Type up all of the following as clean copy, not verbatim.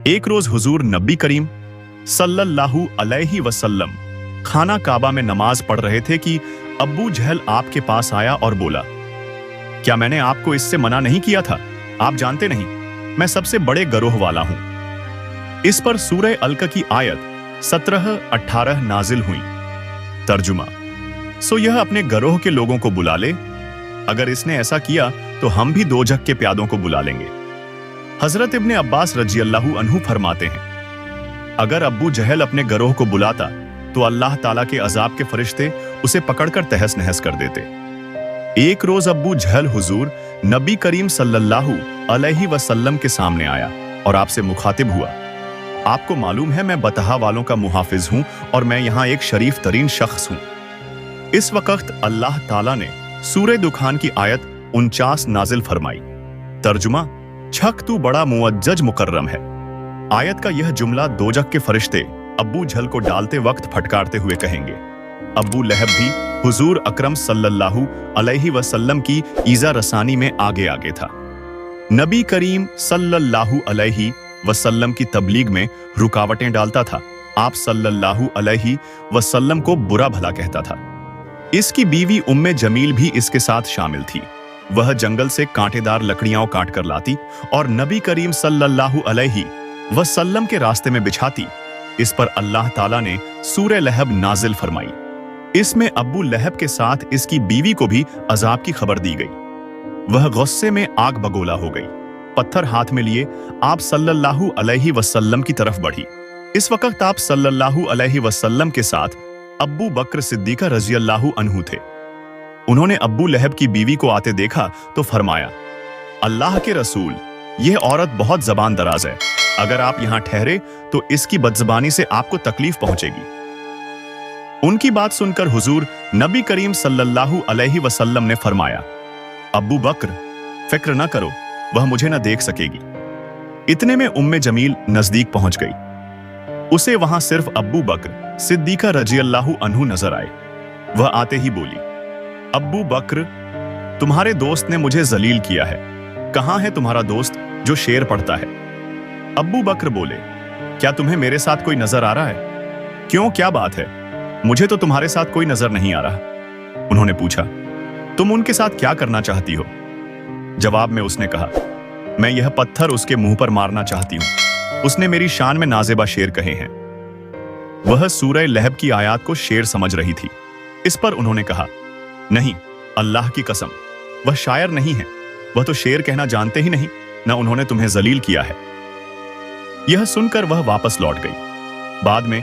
एक रोज हुजूर नबी करीम सल्लल्लाहु अलैहि वसल्लम खाना काबा में नमाज पढ़ रहे थे कि अब्बू जहल आपके पास आया और बोला, क्या मैंने आपको इससे मना नहीं किया था? आप जानते नहीं, मैं सबसे बड़े गरोह वाला हूं। इस पर सूरह अलक की आयत 17-18 नाजिल हुई। तर्जुमा: सो यह अपने गरोह के लोगों को बुला ले, अगर इसने ऐसा किया तो हम भी दोजख के प्यादों को बुला लेंगे। हजरत इब्ने अब्बास रज़ियल्लाहु अन्हु फरमाते हैं, अगर अब्बू जहल अपने गरोह को बुलाता तो अल्लाह ताला के अजाब के फरिश्ते उसे पकड़कर तहस नहस कर देते। एक रोज अब्बू जहल हुजूर नबी करीम सल्लल्लाहु अलैहि वसल्लम के सामने आया और आपसे मुखातिब हुआ, आपको मालूम है मैं बतहा वालों का मुहाफिज हूं और मैं यहां एक शरीफ तरीन शख्स हूं। इस वक्त अल्लाह ताला ने सूरह दुखान की आयत 49 नाजिल फरमाई। तर्जुमा: छक तू बड़ा मुअज्जज मुकर्रम है। आयत का यह जुमला दोजख के फरिश्ते अब्बू जहल को डालते वक्त फटकारते हुए कहेंगे। अब्बू लहब भी हुजूर अकरम सल्लल्लाहु अलैहि वसल्लम की ईजा रसानी में आगे आगे था। नबी करीम सल्लल्लाहु अलैहि वसल्लम की तबलीग में रुकावटें डालता था। आप सल्लल्लाहु अलैहि वसल्लम को बुरा भला कहता था। इसकी बीवी उम्मे जमील भी इसके साथ शामिल थी। वह जंगल से कांटेदार लकड़ियां काट कर लाती और नबी करीम सल्लल्लाहु अलैहि वसल्लम के रास्ते में बिछाती। इस पर अल्लाह ताला ने सूरह लहब नाजिल फरमाई। इसमें अब्बू लहब के साथ इसकी बीवी को भी अजाब की खबर दी गई। वह गुस्से में आग बगोला हो गई। पत्थर हाथ में लिए आप सल्लल्लाहु अलैहि वसल्लम की तरफ बढ़ी। इस वक्त आप सल्लल्लाहु अलैहि वसल्लम के साथ अब्बू बकर सिद्दीक़ रज़ियल्लाहु अन्हु थे। उन्होंने अब्बू लहब की बीवी को आते देखा तो फरमाया, अल्लाह के रसूल, यह औरत बहुत जबान दराज है, अगर आप यहां ठहरे तो इसकी बदजबानी से आपको तकलीफ पहुंचेगी। उनकी बात सुनकर हुजूर नबी करीम सल्लल्लाहु अलैहि वसल्लम ने फरमाया, अब्बू बकर, फिक्र न करो, वह मुझे न देख सकेगी। इतने में उम्मे जमील नजदीक पहुंच गई। उसे वहां सिर्फ अब्बू बकर सिद्दीक़ रज़ियल्लाहु अन्हु नजर आए। वह आते ही बोली, अब्बू बकर, तुम्हारे दोस्त ने मुझे जलील किया है, कहां है तुम्हारा दोस्त जो शेर पढ़ता है? अब्बू बकर बोले, क्या तुम्हें मेरे साथ कोई नजर आ रहा है? क्यों, क्या बात है? मुझे तो तुम्हारे साथ कोई नजर नहीं आ रहा। उन्होंने पूछा, तुम उनके साथ क्या करना चाहती हो? जवाब में उसने कहा, मैं यह पत्थर उसके मुंह पर मारना चाहती हूं, उसने मेरी शान में नाजेबा शेर कहे हैं। वह सूरह लहब की आयत को शेर समझ रही थी। इस पर उन्होंने कहा, नहीं, अल्लाह की कसम, वह शायर नहीं है, वह तो शेर कहना जानते ही नहीं, न उन्होंने तुम्हें जलील किया है। यह सुनकर वह वापस लौट गई। बाद में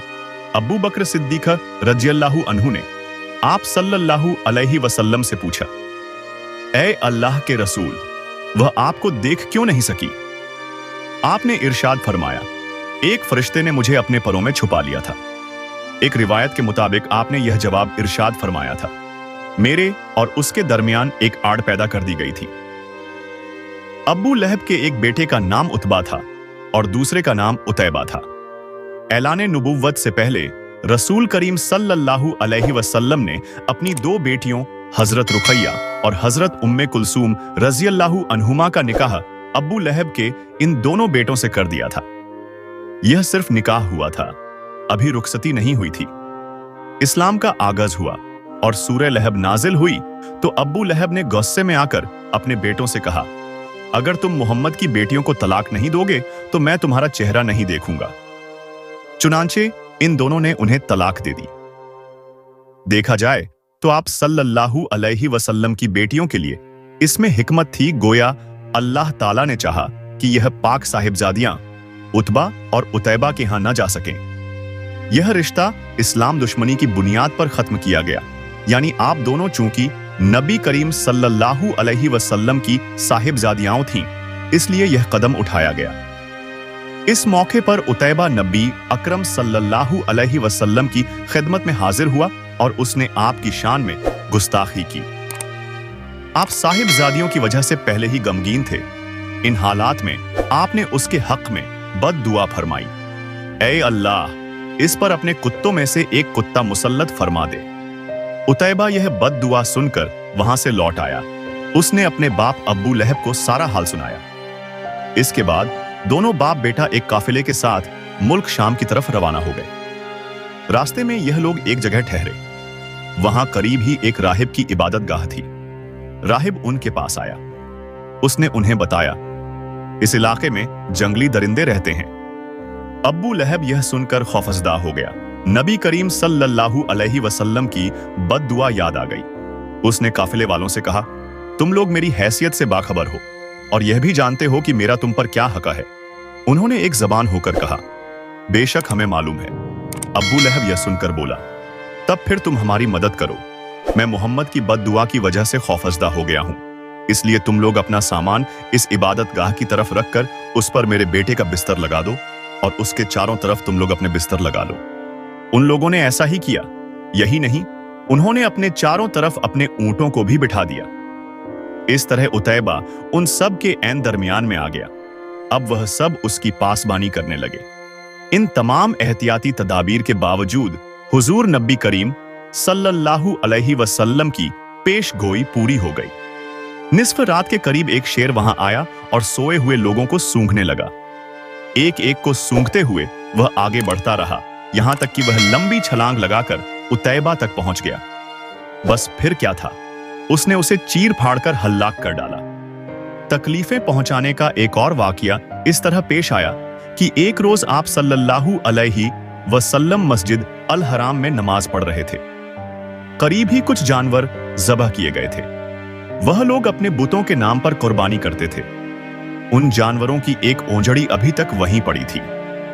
अब्बू बकर सिद्दीक़ रज़ियल्लाहु अन्हु ने आप सल्लल्लाहु अलैहि वसल्लम से पूछा, ऐ अल्लाह के रसूल, वह आपको देख क्यों नहीं सकी? आपने इरशाद फरमाया, एक फरिश्ते ने मुझे अपने परों में छुपा लिया था। एक रिवायत के मुताबिक आपने यह जवाब इरशाद फरमाया था, मेरे और उसके दरमियान एक आड़ पैदा कर दी गई थी। अब्बू लहब के एक बेटे का नाम उतबा था और दूसरे का नाम उतैबा था। ऐलाने नुबुव्वत से पहले रसूल करीम सल्लल्लाहु अलैहि वसल्लम ने अपनी दो बेटियों हजरत रुकैया और हजरत उम्मे कुलसूम रज़ियल्लाहु अन्हुमा का निकाह अब्बू लहब के इन दोनों बेटों से कर दिया था। यह सिर्फ निकाह हुआ था, अभी रुखसती नहीं हुई थी। इस्लाम का आगाज हुआ और सूरह लहब नाजिल हुई तो अब्बू लहब ने गुस्से में आकर अपने बेटों से कहा, अगर तुम मोहम्मद की बेटियों को तलाक नहीं दोगे तो मैं तुम्हारा चेहरा नहीं देखूंगा। चुनांचे इन दोनों ने उन्हें तलाक दे दी। देखा जाए तो आप सल्लल्लाहु अलैहि वसल्लम की बेटियों के लिए इसमें हिकमत थी, गोया अल्लाह ताला ने चाहा कि यह पाक साहिबजादियां उतबा और उतैबा के यहां न जा सकें। यह रिश्ता इस्लाम दुश्मनी की बुनियाद पर खत्म किया गया, यानी आप दोनों चूंकि नबी करीम सल्लल्लाहु अलैहि वसल्लम की साहिबजादियां थीं, इसलिए यह कदम उठाया गया। इस मौके पर उतैबा नबी अकरम सल्लल्लाहु अलैहि वसल्लम की खिदमत में हाजिर हुआ और उसने आपकी शान में गुस्ताखी की। आप साहिबजादियों की वजह से पहले ही गमगीन थे। इन हालात में आपने उसके हक में बद दुआ फरमाई, ऐ अल्लाह, इस पर अपने कुत्तों में से एक कुत्ता मुसल्लत फरमा दे। उतैबा यह बद दुआ सुनकर वहां से लौट आया। उसने अपने बाप अब्बू लहब को सारा हाल सुनाया। इसके बाद दोनों बाप बेटा एक काफिले के साथ मुल्क शाम की तरफ रवाना हो गए। रास्ते में यह लोग एक जगह ठहरे। वहां करीब ही एक राहिब की इबादत गाह थी। राहिब उनके पास आया। उसने उन्हें बताया, इस इलाके में जंगली दरिंदे रहते हैं। अब्बू लहब यह सुनकर खौफजदा हो गया। नबी करीम सल्लल्लाहु अलैहि वसल्लम की बद्दुआ याद आ गई। उसने काफिले वालों से कहा, तुम लोग मेरी हैसियत से बाखबर हो और यह भी जानते हो कि मेरा तुम पर क्या हक है। उन्होंने एक जबान होकर कहा, बेशक हमें मालूम है। अब्बू लहब यह सुनकर बोला, तब फिर तुम हमारी मदद करो। मैं मोहम्मद की बद्दुआ की वजह से खौफजदा हो गया हूं, इसलिए तुम लोग अपना सामान इस इबादत गाह की तरफ रखकर उस पर मेरे बेटे का बिस्तर लगा दो और उसके चारों तरफ तुम लोग अपने बिस्तर लगा लो। उन लोगों ने ऐसा ही किया। यही नहीं, उन्होंने अपने चारों तरफ अपने ऊंटों को भी बिठा दिया। इस तरह उतैबा उन सब के ऐन दरमियान में आ गया। अब वह सब उसकी पासबानी करने लगे। इन तमाम एहतियाती तदाबीर के बावजूद हुजूर नबी करीम सल्लल्लाहु अलैहि वसल्लम की पेश गोई पूरी हो गई। निस्फ रात के करीब एक शेर वहां आया और सोए हुए लोगों को सूंघने लगा। एक एक को सूंघते हुए वह आगे बढ़ता रहा, यहां तक कि वह लंबी छलांग लगाकर उतैबा तक पहुंच गया। बस फिर क्या था, उसने उसे चीर फाड़कर हल्लाक कर डाला। तकलीफें पहुंचाने का एक और वाकया इस तरह पेश आया कि एक रोज आप सल्लल्लाहु अलैहि वसल्लम मस्जिद अल हराम में नमाज पढ़ रहे थे। करीब ही कुछ जानवर ज़बह किए गए थे। वह लोग अपने बुतों के नाम पर कुर्बानी करते थे। उन जानवरों की एक ओंजड़ी अभी तक वहीं पड़ी थी।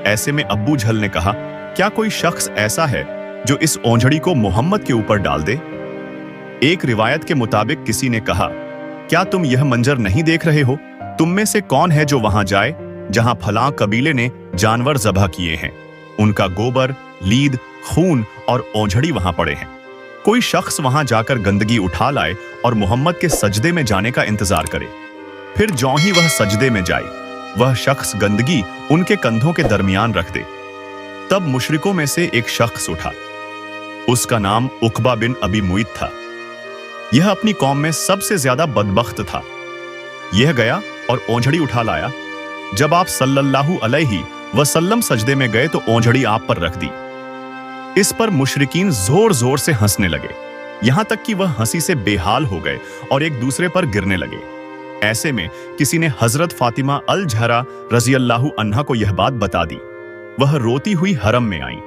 ऐसे में अब्बू जहल ने कहा, क्या कोई शख्स ऐसा है जो इस ओंजड़ी को मोहम्मद के ऊपर डाल दे? एक रिवायत के मुताबिक किसी ने कहा, क्या तुम यह मंजर नहीं देख रहे हो? तुम में से कौन है जो वहां जाए जहां फलां कबीले ने जानवर ज़बह किए हैं? उनका गोबर, लीद, खून और ओंझड़ी वहां पड़े हैं। कोई शख्स वहां जाकर गंदगी उठा लाए और मोहम्मद के सजदे में जाने का इंतजार करे। फिर ज्यों ही वह सजदे में जाए, वह शख्स गंदगी उनके कंधों के दरमियान रख दे। तब मुशरिकों में से एक शख्स उठा। उसका नाम उकबा बिन अबी मुईत था। यह अपनी कौम में सबसे ज्यादा बदबख्त था। यह गया और ओंझड़ी उठा लाया। जब आप सल्लल्लाहु अलैहि वसल्लम सजदे में गए तो ओंझड़ी आप पर रख दी। इस पर मुशरिकीन जोर जोर से हंसने लगे, यहां तक कि वह हंसी से बेहाल हो गए और एक दूसरे पर गिरने लगे। ऐसे में किसी ने हजरत फातिमा अल जहरा रज़ियल्लाहु अन्हा को यह बात बता दी। वह रोती हुई हरम में आई।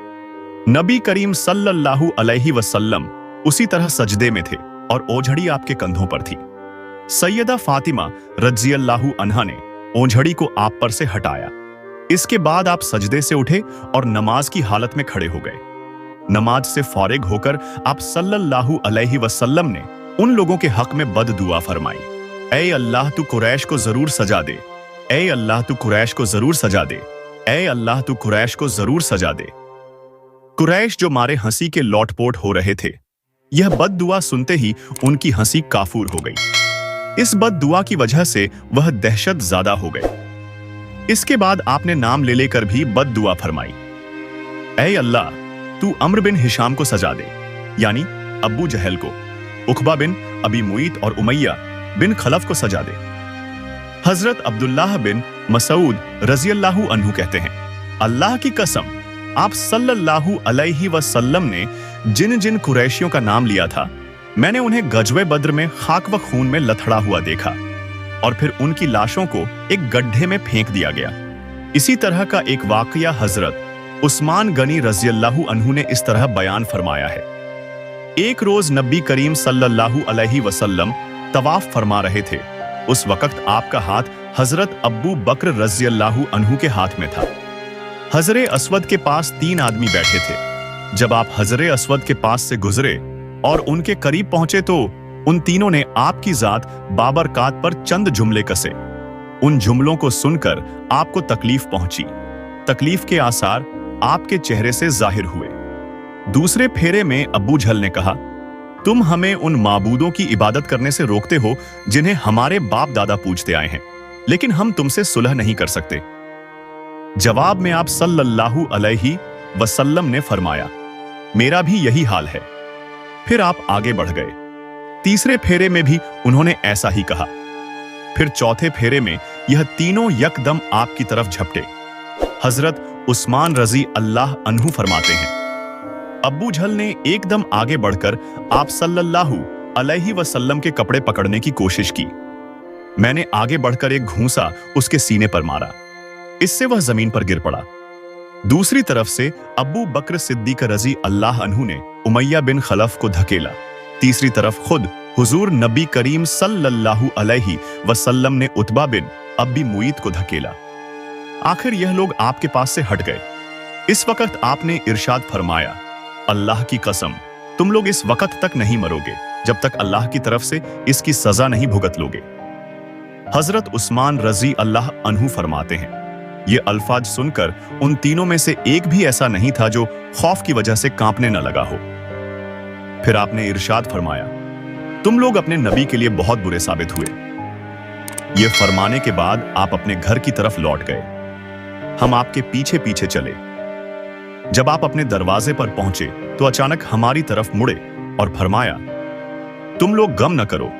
नबी करीम सल्लल्लाहु अलैहि वसल्लम उसी तरह सजदे में थे और ओंझड़ी आपके कंधों पर थी। सैयदा फातिमा रज़ियल्लाहु अन्हा ने ओंझड़ी को आप पर से हटाया। इसके बाद आप सजदे से उठे और नमाज की हालत में खड़े हो गए। नमाज से फारिग होकर आप सल्लल्लाहु अलैहि वसल्लम ने उन लोगों के हक में बददुआ फरमाई, ऐ अल्लाह तू कुरैश को जरूर सजा दे, ऐ अल्लाह तू कुरैश को जरूर सजा दे, ऐ अल्लाह तू कुरैश को जरूर सजा दे। कुरैश जो मारे हंसी के लौटपोट हो रहे थे, यह बददुआ सुनते ही उनकी हंसी काफूर हो गई। इस बददुआ की वजह से वह दहशत ज़्यादा हो गए। इसके बाद आपने नाम ले लेकर भी बददुआ फरमाई, ऐ अल्लाह तू अम्र बिन हिशाम को सजा दे, यानी अब्बू जहल को, उकबा बिन अबी मुईत और उमैया बिन खलफ को सजा दे। हजरत अब्दुल्लाह बिन मसूद रज़ियल्लाहु अन्हु कहते हैं, अल्लाह की कसम, आप सल्लल्लाहु अलैहि वसल्लम ने जिन जिन कुरैशियों का नाम लिया था, मैंने उन्हें गजवे बद्र में खाक व खून में लथड़ा हुआ देखा और फिर उनकी लाशों को एक गड्ढे में फेंक दिया गया। इसी तरह का एक वाकया हजरत उस्मान गनी रज़ियल्लाहु अन्हु ने इस तरह बयान फरमाया है। एक रोज नबी करीम सल्लल्लाहु अलैहि वसल्लम तवाफ फरमा रहे थे। उस वक्त आपका हाथ हजरत अब्बू बकर रज़ियल्लाहु अन्हु के हाथ में था। हजरे अस्वद के पास 3 आदमी बैठे थे। जब आप हजरे अस्वद के पास से गुजरे और उनके करीब पहुंचे तो उन तीनों ने आपकी जात बाबरकात पर चंद जुमले कसे। उन जुमलों को सुनकर आपको तकलीफ पहुंची। तकलीफ के आसार आपके चेहरे से जाहिर हुए। दूसरे फेरे में अब्बू जहल ने कहा, तुम हमें उन माबूदों की इबादत करने से रोकते हो जिन्हें हमारे बाप दादा पूजते आए हैं, लेकिन हम तुमसे सुलह नहीं कर सकते। जवाब में आप सल्लल्लाहु अलैहि वसल्लम ने फरमाया, मेरा भी यही हाल है। फिर आप आगे बढ़ गए। तीसरे फेरे में भी उन्होंने ऐसा ही कहा। फिर चौथे फेरे में यह तीनों यकदम आपकी तरफ झपटे। हजरत उस्मान रजी अल्लाह अन्हु फरमाते हैं, अब्बू झल ने एकदम आगे बढ़कर आप सल्लल्लाहु अलैहि वसल्लम के कपड़े पकड़ने की कोशिश की। मैंने आगे बढ़कर एक घूंसा उसके सीने पर मारा, इससे वह जमीन पर गिर पड़ा। दूसरी तरफ से अब्बू बकर सिद्दीक रजी अल्लाह अन्हु ने उमैया बिन खलफ को धकेला। तीसरी तरफ खुद हुजूर नबी करीम सल्लल्लाहु अलैहि वसल्लम ने उतबा बिन अब्बी मुईत को धकेला। आखिर यह लोग आपके पास से हट गए। इस वक्त आपने इरशाद फरमाया, अल्लाह की कसम, तुम लोग इस वक्त तक नहीं मरोगे जब तक अल्लाह की तरफ से इसकी सजा नहीं भुगत लोगे। हजरत उस्मान रजी अल्लाह अन्हु फरमाते हैं, ये अल्फाज सुनकर उन तीनों में से एक भी ऐसा नहीं था जो खौफ की वजह से कांपने न लगा हो। फिर आपने इरशाद फरमाया, तुम लोग अपने नबी के लिए बहुत बुरे साबित हुए। यह फरमाने के बाद आप अपने घर की तरफ लौट गए। हम आपके पीछे पीछे चले। जब आप अपने दरवाजे पर पहुंचे तो अचानक हमारी तरफ मुड़े और फरमाया, तुम लोग गम न करो,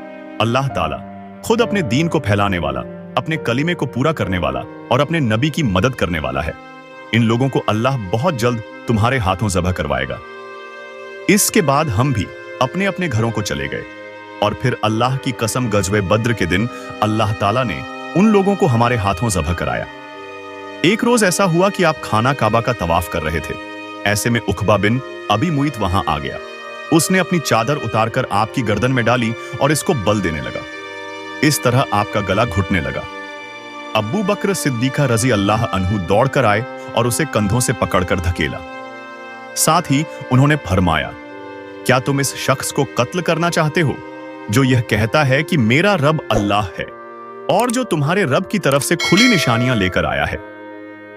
अल्लाह ताला खुद अपने दीन को फैलाने वाला, अपने कलीमे को पूरा करने वाला और अपने नबी की मदद करने वाला है। इन लोगों को अल्लाह बहुत जल्द तुम्हारे हाथों ज़बह करवाएगा। इसके बाद हम भी अपने अपने घरों को चले गए और फिर अल्लाह की कसम गज़वे बद्र के दिन अल्लाह ताला ने उन लोगों को हमारे हाथों ज़बह कराया। एक रोज ऐसा हुआ कि आप खाना काबा का तवाफ कर रहे थे। ऐसे में उखबा बिन अबी मुईत वहां आ गया। उसने अपनी चादर उतारकर आपकी गर्दन में डाली और इसको बल देने लगा। इस तरह आपका गला घुटने लगा। अब्बू बकर सिद्दीका रजी अल्लाह अन्हु दौड़कर आए और उसे कंधों से पकड़कर धकेला। साथ ही उन्होंने फरमाया, क्या तुम इस शख्स को कत्ल करना चाहते हो जो यह कहता है कि मेरा रब अल्लाह है और जो तुम्हारे रब की तरफ से खुली निशानियां लेकर आया है।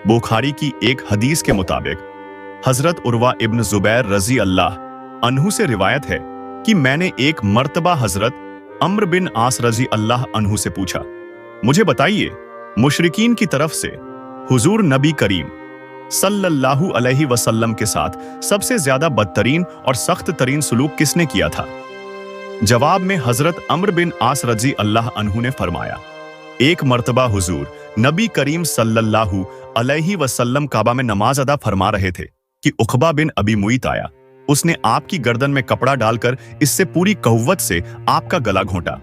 बुखारी की एक हदीस के मुताबिक हजरत उर्वा इब्न जुबैर रजी अल्लाह अन्हु से रिवायत है कि मैंने एक मर्तबा हजरत अम्र बिन आस रजी अल्लाह अन्हु से पूछा, मुझे बताइए, मुशरिकीन की तरफ से हुजूर नबी करीम सल्लल्लाहु अलैहि वसल्लम के साथ सबसे ज्यादा बदतरीन और सख्त तरीन सुलूक किसने किया था? जवाब में हजरत अम्र बिन आस रजी अल्लाह अन्हु ने फरमाया, एक मर्तबा हुजूर नबी करीम सल्लल्लाहु अलैहि वसल्लम काबा में नमाज अदा फरमा रहे थे कि उखबा बिन अबी मुईत आया। उसने आपकी गर्दन में कपड़ा डालकर इससे पूरी कव्वत से आपका गला घोंटा।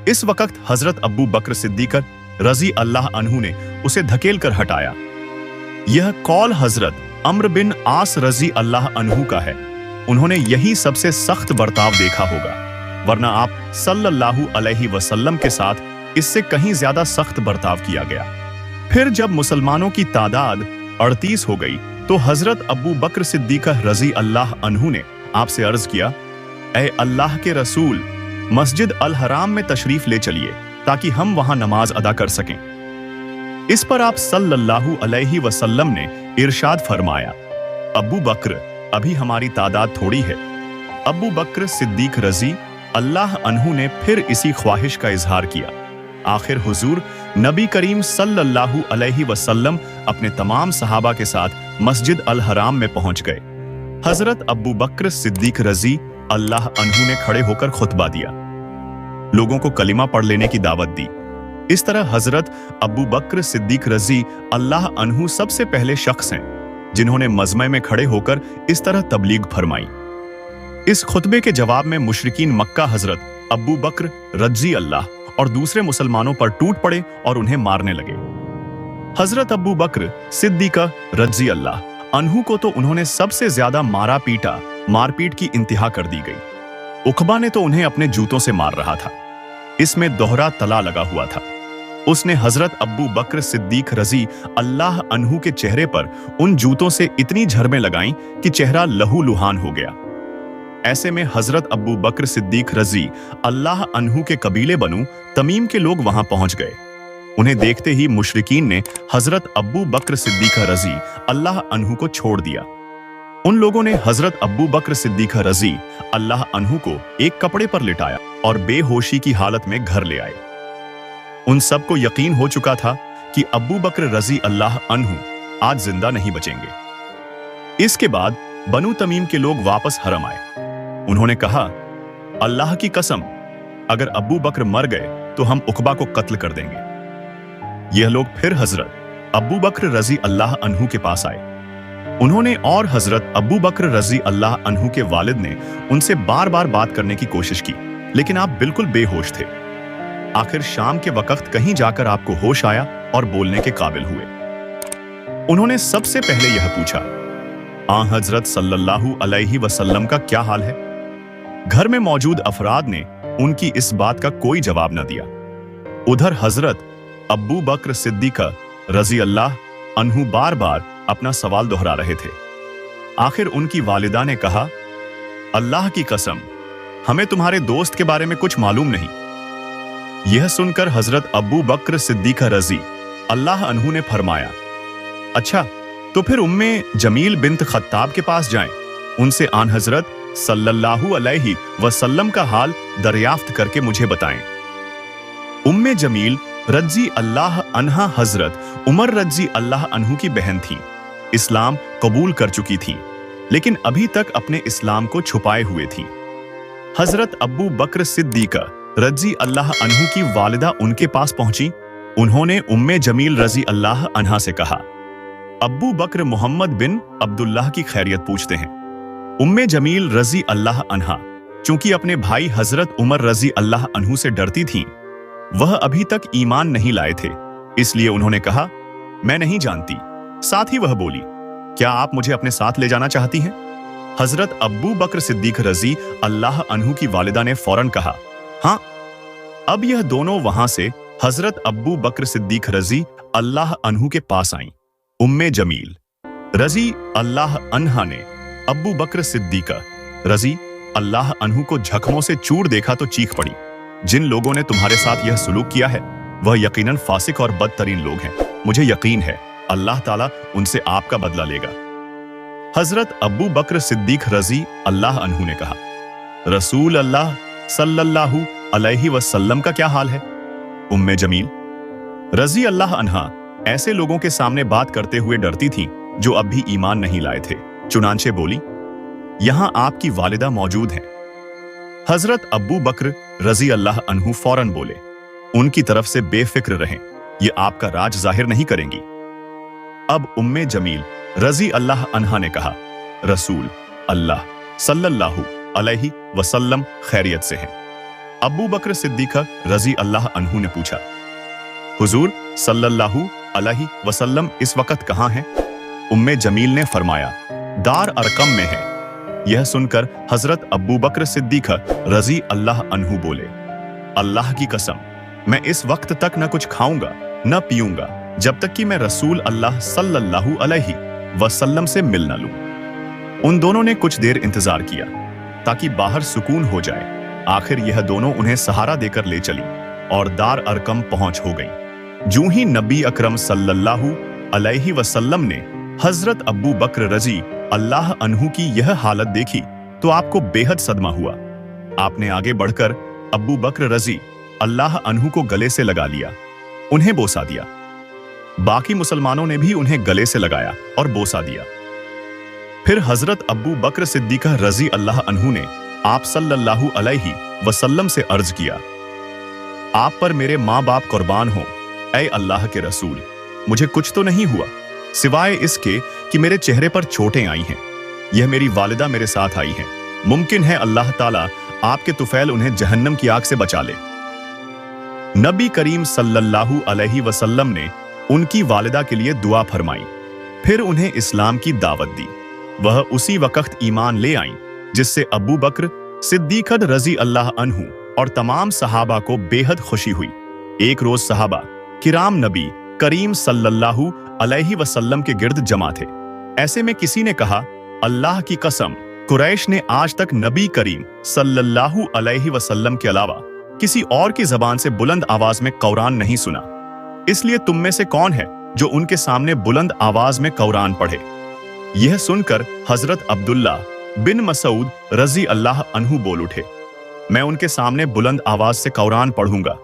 इस वक्त हजरत अब्बू बकर सिद्दीक रजी अल्लाह अन्हु ने उसे धकेल कर हटाया। यह कौल हजरत अम्र बिन आस रजी अल्लाह अन्हु का है। उन्होंने यही सबसे सख्त बर्ताव देखा होगा, वरना आप सल्लल्लाहु अलैहि वसल्लम के साथ इससे कहीं ज्यादा सख्त बर्ताव किया गया। फिर जब मुसलमानों की तादाद 38 हो गई तो हजरत अब्बू बकर सिद्दीक रजी अल्लाह अन्हु ने आपसे अर्ज किया, ऐ अल्लाह के रसूल, मस्जिद अल हराम में तशरीफ ले चलिए ताकि हम वहां नमाज अदा कर सकें। इस पर आप सल्लल्लाहु अलैहि वसल्लम ने इरशाद फरमाया, अब्बू बकर, अभी हमारी तादाद थोड़ी है। अब्बू बकर सिद्दीक रजी अल्लाह अन्हु ने फिर इसी ख्वाहिश का इजहार किया। आखिर हुजूर नबी करीम सल्लल्लाहु अलैहि वसल्लम अपने तमाम सहाबा के साथ मस्जिद अल हराम में पहुंच गए। हजरत अब्बू बकर सिद्दीक रजी अल्लाह अन्हु ने खड़े होकर खुतबा दिया, लोगों को कलिमा पढ़ लेने की दावत दी। इस तरह हजरत अब्बू बकर सिद्दीक रजी अल्लाह अन्हु सबसे पहले शख्स हैं जिन्होंने मजमे में खड़े होकर इस तरह तबलीग फरमाई। इस खुतबे के जवाब में मुशरिकीन मक्का हजरत अब्बू बकर रजी अल्लाह और दूसरे मुसलमानों पर टूट पड़े और उन्हें मारने लगे। हजरत अब्बू बकर सिद्दीका रजी अल्लाह अन्हु को तो उन्होंने सबसे ज्यादा मारा पीटा, मारपीट की इंतहा कर दी गई। उखबा ने तो उन्हें अपने जूतों से मार रहा था। इसमें दोहरा तला लगा हुआ था। उसने हजरत अब्बू बकर सिद्दीक रजी अल्लाह अन्हु के चेहरे पर उन जूतों से इतनी झरमें लगाईं कि चेहरा लहू लुहान हो गया। ऐसे में हजरत अब्बू बकर सिद्दीक रजी अल्लाह अन्हु के कबीले बनु तमीम के लोग वहां पहुंच गए। उन्हें देखते ही मुशरिकीन ने हजरत अब्बू बकर सिद्दीक रजी अल्लाह अन्हु को छोड़ दिया। उन लोगों ने हजरत अब्बू बकर सिद्दीक रजी अल्लाह अन्हु को एक कपड़े पर लिटाया और बेहोशी की हालत में घर ले आए। उन सबको यकीन हो चुका था कि अब्बू बकर रजी अल्लाह अन्हु आज जिंदा नहीं बचेंगे। इसके बाद बनु तमीम के लोग वापस हरम आए। उन्होंने कहा, अल्लाह की कसम, अगर अब्बू बकर मर गए तो हम उकबा को कत्ल कर देंगे। यह लोग फिर हजरत अब्बू बकर रजी अल्लाह अन्हु के पास आए। उन्होंने और हजरत अब्बू बकर रजी अल्लाह अन्हु के वालिद ने उनसे बार बार बात करने की कोशिश की, लेकिन आप बिल्कुल बेहोश थे। आखिर शाम के वक्त कहीं जाकर आपको होश आया और बोलने के काबिल हुए। उन्होंने सबसे पहले यह पूछा, आ हजरत सल्लल्लाहु अलैहि वसल्लम का क्या हाल है? घर में मौजूद अफराद ने उनकी इस बात का कोई जवाब न दिया। उधर हजरत अब्बू बकर सिद्दीक रजी अल्लाह अन्हु बार बार अपना सवाल दोहरा रहे थे। आखिर उनकी वालिदा ने कहा, अल्लाह की कसम, हमें तुम्हारे दोस्त के बारे में कुछ मालूम नहीं। यह सुनकर हजरत अब्बू बकर सिद्दीक रजी अल्लाह अन्हु ने फरमाया, अच्छा तो फिर उम्मे जमील बिन्त खत्ताब के पास जाएं, उनसे आन हजरत सल्लल्लाहु अलैहि वसल्लम का हाल दरियाफ्त करके मुझे बताएं। उम्मे जमील रजी अल्लाह अन्हा हजरत उमर रजी अल्लाह अन्हु की बहन थी। इस्लाम कबूल कर चुकी थी, लेकिन अभी तक अपने इस्लाम को छुपाए हुए थी। हजरत अब्बू बकर सिद्दीक रजी अल्लाह अन्हु की वालिदा उनके पास पहुंची। उन्होंने उम्मे जमील रजी अल्लाह अन्हा से कहा, अब्बू बकर मोहम्मद बिन अब्दुल्लाह की खैरियत पूछते हैं। उम्मे जमील रजी अल्लाह अन्हा चूंकि अपने भाई हजरत उमर रजी अल्लाह अन्हु से डरती थीं, वह अभी तक ईमान नहीं लाए थे, इसलिए उन्होंने कहा, मैं नहीं जानती। साथ ही वह बोली, क्या आप मुझे अपने साथ ले जाना चाहती हैं? हजरत अब्बू बकर सिद्दीक रजी अल्लाह अन्हु की वालिदा ने फौरन कहा, हाँ। अब यह दोनों वहां से हजरत अब्बू बकर सिद्दीक रजी अल्लाह अन्हु के पास आईं। उम्मे जमील रजी अल्लाह अन्हा ने अब्बू बकर सिद्दीक रजी अल्लाह अन्हु को झकमों से चूर देखा तो चीख पड़ी, जिन लोगों ने तुम्हारे साथ यह सुलूक किया है वह यकीनन फासिक और बदतरीन लोग हैं। मुझे यकीन है अल्लाह ताला उनसे आपका बदला लेगा। हजरत अब्बू बकर सिद्दीक रजी अल्लाह अन्हु ने कहा, रसूल अल्लाह सल्लल्लाहु अलैहि वसल्लम का क्या हाल है? उम्मे जमील रजी अल्लाह अन्हा ऐसे लोगों के सामने बात करते हुए डरती थीं जो अब भी ईमान नहीं लाए थे, चुनांचे बोली, यहां आपकी वालिदा मौजूद हैं। हजरत अब्बू बकर रजी अल्लाह अन्हु फौरन बोले, उनकी तरफ से बेफिक्र रहें, ये आपका राज जाहिर नहीं करेंगी। अब उम्मे जमील रजी अल्लाह अन्हा ने कहा, रसूल अल्लाह सल्लल्लाहु अलैहि वसल्लम खैरियत से हैं। अब्बू बकर सिद्दीक रजी अल्लाह अन्हु ने पूछा, हुजूर सल्लल्लाहु अलैहि वसल्लम इस वक्त कहां हैं? उम्मे जमील ने फरमाया, दार अरकम में है। यह सुनकर हजरत अब्बू बकर सिद्दीक रजी अल्लाह अन्हु बोले, अल्लाह की कसम, मैं इस वक्त तक न कुछ खाऊंगा न पीऊंगा जब तक कि मैं रसूल अल्लाह सल्लल्लाहु अलैहि वसल्लम से मिल न लूं। उन दोनों ने कुछ देर इंतजार किया ताकि बाहर सुकून हो जाए। आखिर यह दोनों उन्हें सहारा देकर ले चली और दार अरकम पहुंच हो गई। जूं ही नबी अकरम सल्लल्लाहु अलैहि वसल्लम ने हजरत अब्बू बकर रजी अल्लाह अन्हु की यह हालत देखी तो आपको बेहद सदमा हुआ। आपने आगे बढ़कर अब्बू बकर रजी अल्लाह अन्हु को गले से लगा लिया, उन्हें बोसा दिया। बाकी मुसलमानों ने भी उन्हें गले से लगाया और बोसा दिया। फिर हजरत अब्बू बकर सिद्दीक रजी अल्लाह अन्हु ने आप सल्लल्लाहु अलैहि वसल्लम से अर्ज किया, आप पर मेरे माँ बाप कुर्बान हो, ऐ अल्लाह के रसूल, मुझे कुछ तो नहीं हुआ सिवाय इसके कि मेरे चेहरे पर चोटें आई हैं। यह मेरी वालिदा मेरे साथ आई हैं। मुमकिन है अल्लाह ताला आपके तुफैल उन्हें जहन्नम की आग से बचा ले। नबी करीम सल्लल्लाहु अलैहि वसल्लम ने उनकी वालिदा के लिए दुआ फरमाई, फिर उन्हें इस्लाम की दावत दी। वह उसी वक्त ईमान ले आईं जिससे अब्बू बकर सिद्दीक रजी अल्लाह अन्हु और तमाम सहाबा को बेहद खुशी हुई। एक रोज सहाबा किराम नबी करीम सल्लल्लाहु अलैहि वसल्लम के गिर्द जमा थे। ऐसे में किसी ने कहा, अल्लाह की कसम, कुरैश ने आज तक नबी करीम सल्लल्लाहु अलैहि वसल्लम के अलावा किसी और की जबान से बुलंद आवाज में कुरान नहीं सुना, इसलिए तुम में से कौन है जो उनके सामने बुलंद आवाज में कुरान पढ़े? यह सुनकर हजरत अब्दुल्ला बिन मसूद रजी अल्लाह अन्हु बोल उठे, मैं उनके सामने बुलंद आवाज से कुरान पढ़ूंगा।